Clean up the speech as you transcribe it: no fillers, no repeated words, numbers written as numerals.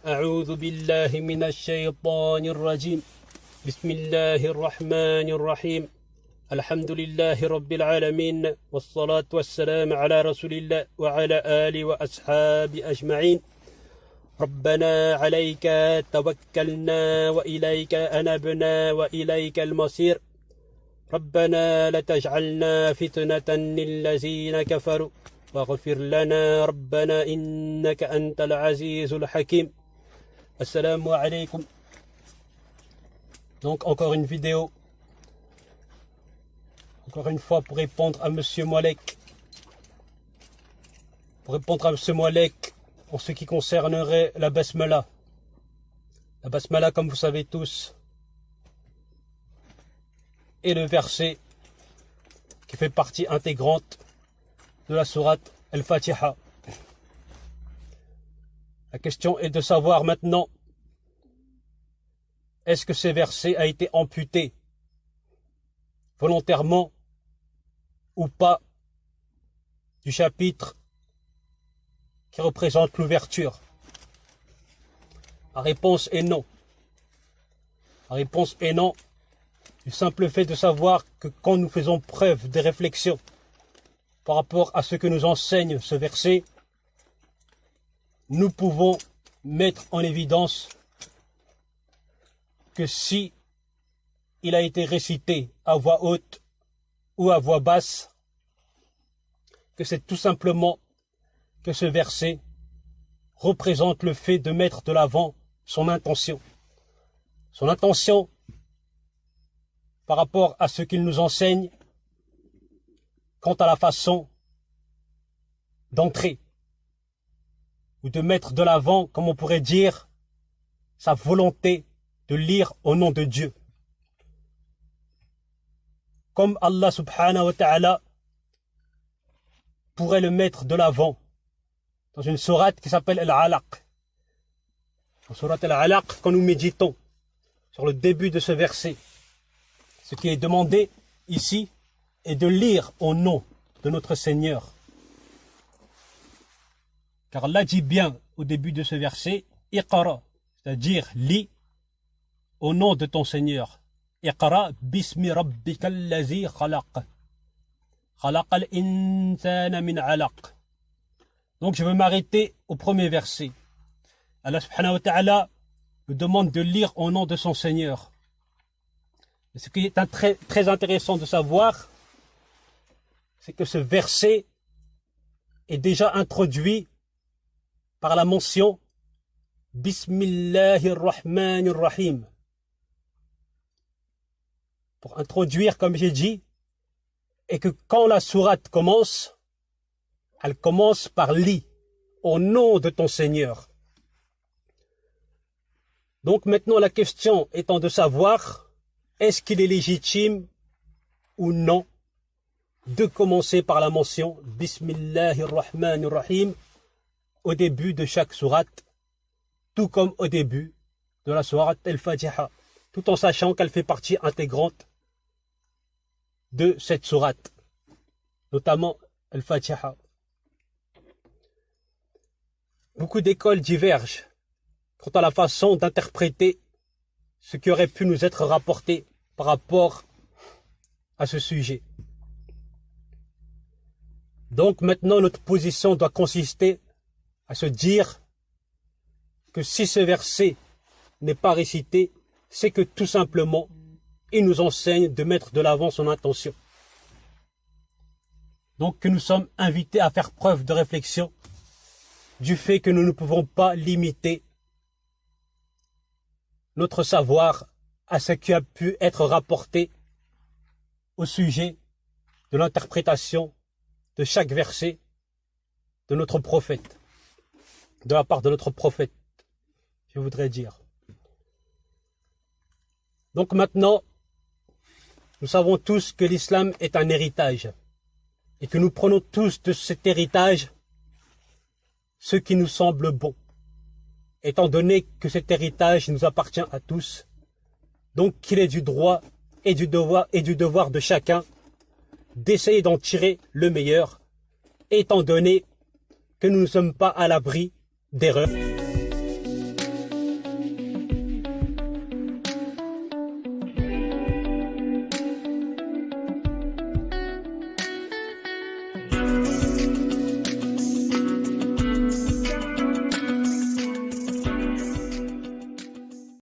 أعوذ بالله من الشيطان الرجيم بسم الله الرحمن الرحيم الحمد لله رب العالمين والصلاة والسلام على رسول الله وعلى آله وأصحابه أجمعين ربنا عليك توكلنا وإليك أنبنا وإليك المصير ربنا لا تجعلنا فتنة للذين كفروا واغفر لنا ربنا إنك أنت العزيز الحكيم. Assalamu alaikum. Donc encore une vidéo, encore une fois pour répondre à Monsieur Moalek. Pour répondre à Monsieur Moalek en ce qui concernerait la basmala. La basmala, comme vous savez tous, est le verset qui fait partie intégrante de la sourate Al-Fatiha. La question est de savoir maintenant, est-ce que ce verset a été amputé volontairement ou pas du chapitre qui représente l'ouverture? La réponse est non. La réponse est non. Du simple fait de savoir que quand nous faisons preuve de réflexion par rapport à ce que nous enseigne ce verset, nous pouvons mettre en évidence que si il a été récité à voix haute ou à voix basse, que c'est tout simplement que ce verset représente le fait de mettre de l'avant son intention. Son intention par rapport à ce qu'il nous enseigne quant à la façon d'entrer ou de mettre de l'avant, comme on pourrait dire, sa volonté de lire au nom de Dieu. Comme Allah subhanahu wa ta'ala pourrait le mettre de l'avant dans une sourate qui s'appelle Al-Alaq. En sourate Al-Alaq, quand nous méditons sur le début de ce verset, ce qui est demandé ici est de lire au nom de notre Seigneur. Car Allah dit bien au début de ce verset, Iqra, c'est-à-dire lis au nom de ton Seigneur. Iqra bismi rabbika allazi khalaq. Khalaqal insana min alaq. Donc je veux m'arrêter au premier verset. Allah subhanahu wa ta'ala me demande de lire au nom de son Seigneur. Et ce qui est très intéressant de savoir, c'est que ce verset est déjà introduit par la mention Bismillahirrahmanirrahim. Pour introduire, comme j'ai dit, et que quand la sourate commence, elle commence par lis, au nom de ton Seigneur. Donc maintenant la question étant de savoir, est-ce qu'il est légitime ou non de commencer par la mention Bismillahirrahmanirrahim au début de chaque sourate, tout comme au début de la sourate Al-Fatiha, tout en sachant qu'elle fait partie intégrante de cette sourate, notamment Al-Fatiha. Beaucoup d'écoles divergent quant à la façon d'interpréter ce qui aurait pu nous être rapporté par rapport à ce sujet. Donc maintenant notre position doit consister à se dire que si ce verset n'est pas récité, c'est que tout simplement, il nous enseigne de mettre de l'avant son intention. Donc que nous sommes invités à faire preuve de réflexion du fait que nous ne pouvons pas limiter notre savoir à ce qui a pu être rapporté au sujet de l'interprétation de chaque verset de notre prophète. De la part de notre prophète, je voudrais dire. Donc maintenant, nous savons tous que l'islam est un héritage et que nous prenons tous de cet héritage ce qui nous semble bon, étant donné que cet héritage nous appartient à tous, donc qu'il est du droit et du devoir de chacun d'essayer d'en tirer le meilleur, étant donné que nous ne sommes pas à l'abri d'erreurs.